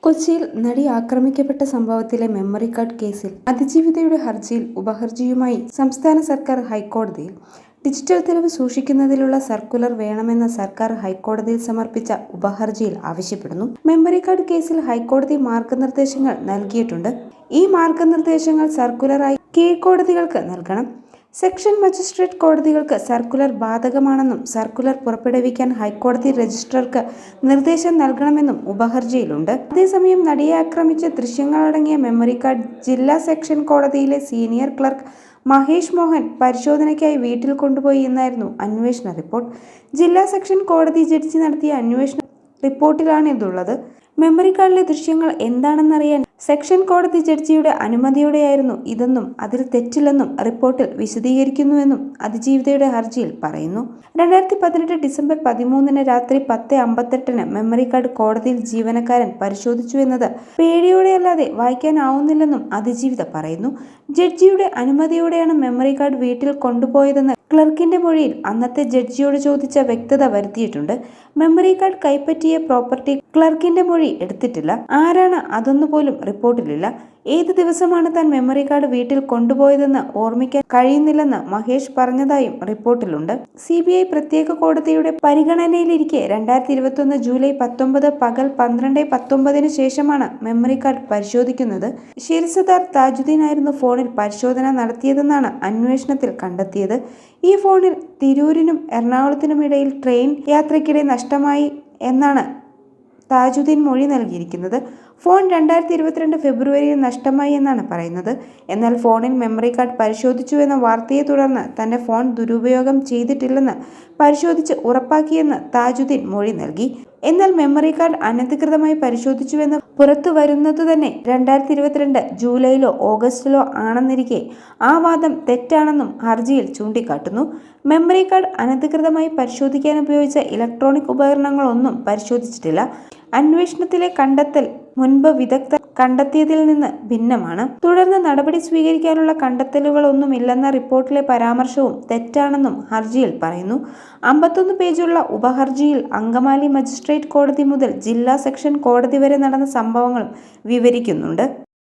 കൊച്ചിയിൽ നടി ആക്രമിക്കപ്പെട്ട സംഭവത്തിലെ മെമ്മറി കാർഡ് കേസിൽ അതിജീവിതയുടെ ഹർജിയിൽ ഉപഹർജിയുമായി സംസ്ഥാന സർക്കാർ ഹൈക്കോടതിയിൽ. ഡിജിറ്റൽ തെളിവ് സൂക്ഷിക്കുന്നതിനുള്ള സർക്കുലർ വേണമെന്ന സർക്കാർ ഹൈക്കോടതിയിൽ സമർപ്പിച്ച ഉപഹർജിയിൽ ആവശ്യപ്പെടുന്നു. മെമ്മറി കാർഡ് കേസിൽ ഹൈക്കോടതി മാർഗനിർദ്ദേശങ്ങൾ നൽകിയിട്ടുണ്ട്. ഈ മാർഗനിർദ്ദേശങ്ങൾ സർക്കുലറായി കീഴ്ക്കോടതികൾക്ക് നൽകണം. സെക്ഷൻ മജിസ്ട്രേറ്റ് കോടതികൾക്ക് സർക്കുലർ ബാധകമാണെന്നും സർക്കുലർ പുറപ്പെടുവിക്കാൻ ഹൈക്കോടതി രജിസ്ട്രാർക്ക് നിർദ്ദേശം നൽകണമെന്നും ഉപഹർജിയിലുണ്ട്. അതേസമയം നടിയെ ആക്രമിച്ച ദൃശ്യങ്ങളടങ്ങിയ മെമ്മറി കാർഡ് ജില്ലാ സെക്ഷൻ കോടതിയിലെ സീനിയർ ക്ലർക്ക് മഹേഷ് മോഹൻ പരിശോധനയ്ക്കായി വീട്ടിൽ കൊണ്ടുപോയി എന്നായിരുന്നു അന്വേഷണ റിപ്പോർട്ട്. ജില്ലാ സെക്ഷൻ കോടതി ജഡ്ജി നടത്തിയ അന്വേഷണ റിപ്പോർട്ടിലാണ് ഇതുള്ളത്. മെമ്മറി കാർഡിലെ ദൃശ്യങ്ങൾ എന്താണെന്നറിയാൻ സെക്ഷൻ കോടതി ജഡ്ജിയുടെ അനുമതിയോടെയായിരുന്നു ഇതെന്നും അതിൽ തെറ്റില്ലെന്നും റിപ്പോർട്ടിൽ വിശദീകരിക്കുന്നുവെന്നും അതിജീവിതയുടെ ഹർജിയിൽ പറയുന്നു. 2018 ഡിസംബർ 13 രാത്രി 10:58 മെമ്മറി കാർഡ് കോടതിയിൽ ജീവനക്കാരൻ പരിശോധിച്ചുവെന്നത് പേടിയോടെയല്ലാതെ വായിക്കാനാവുന്നില്ലെന്നും അതിജീവിത പറയുന്നു. ജഡ്ജിയുടെ അനുമതിയോടെയാണ് മെമ്മറി കാർഡ് വീട്ടിൽ കൊണ്ടുപോയതെന്ന് ക്ലർക്കിന്റെ മൊഴിയിൽ അന്നത്തെ ജഡ്ജിയോട് ചോദിച്ച വ്യക്തത വരുത്തിയിട്ടുണ്ട്. മെമ്മറി കാർഡ് കൈപ്പറ്റിയ പ്രോപ്പർട്ടി ക്ലർക്കിന്റെ മൊഴി എടുത്തിട്ടില്ല. ആരാണ് അതൊന്നുപോലും റിപ്പോർട്ടിലില്ല. ഏത് ദിവസമാണ് താൻ മെമ്മറി കാർഡ് വീട്ടിൽ കൊണ്ടുപോയതെന്ന് ഓർമ്മിക്കാൻ കഴിയുന്നില്ലെന്ന് മഹേഷ് പറഞ്ഞതായും റിപ്പോർട്ടിലുണ്ട്. CBI പ്രത്യേക കോടതിയുടെ പരിഗണനയിലിരിക്കെ 2021 ജൂലൈ 19 പകൽ 12:19 ശേഷമാണ് മെമ്മറി കാർഡ് പരിശോധിക്കുന്നത്. ഷിർസദാർ താജുദ്ദീൻ ആയിരുന്നു ഫോണിൽ പരിശോധന നടത്തിയതെന്നാണ് അന്വേഷണത്തിൽ കണ്ടെത്തിയത്. ഈ ഫോണിൽ തിരൂരിനും എറണാകുളത്തിനും ഇടയിൽ ട്രെയിൻ യാത്രയ്ക്കിടെ നഷ്ടമായി എന്നാണ് താജുദ്ദീൻ മൊഴി നൽകിയിരിക്കുന്നത്. ഫോൺ 2022 ഫെബ്രുവരിയിൽ നഷ്ടമായി എന്നാണ് പറയുന്നത്. എന്നാൽ ഫോണിൽ മെമ്മറി കാർഡ് പരിശോധിച്ചുവെന്ന വാർത്തയെ തുടർന്ന് തന്റെ ഫോൺ ദുരുപയോഗം ചെയ്തിട്ടില്ലെന്ന് പരിശോധിച്ച് ഉറപ്പാക്കിയെന്ന് താജുദ്ദീൻ മൊഴി നൽകി. എന്നാൽ മെമ്മറി കാർഡ് അനധികൃതമായി പരിശോധിച്ചുവെന്ന് പുറത്തു വരുന്നതു തന്നെ 2022 ജൂലൈയിലോ ഓഗസ്റ്റിലോ ആണെന്നിരിക്കെ ആ വാദം തെറ്റാണെന്നും ഹർജിയിൽ ചൂണ്ടിക്കാട്ടുന്നു. മെമ്മറി കാർഡ് അനധികൃതമായി പരിശോധിക്കാൻ ഉപയോഗിച്ച ഇലക്ട്രോണിക് ഉപകരണങ്ങളൊന്നും പരിശോധിച്ചിട്ടില്ല. അന്വേഷണത്തിലെ കണ്ടെത്തൽ മുൻപ് വിദഗ്ധർ കണ്ടെത്തിയതിൽ നിന്ന് ഭിന്നമാണ്. തുടർന്ന് നടപടി സ്വീകരിക്കാനുള്ള കണ്ടെത്തലുകളൊന്നുമില്ലെന്ന റിപ്പോർട്ടിലെ പരാമർശവും തെറ്റാണെന്നും ഹർജിയിൽ പറയുന്നു. 51 പേജുള്ള ഉപഹർജിയിൽ അങ്കമാലി മജിസ്ട്രേറ്റ് കോടതി മുതൽ ജില്ലാ സെക്ഷൻ കോടതി വരെ നടന്ന സംഭവങ്ങളും വിവരിക്കുന്നുണ്ട്.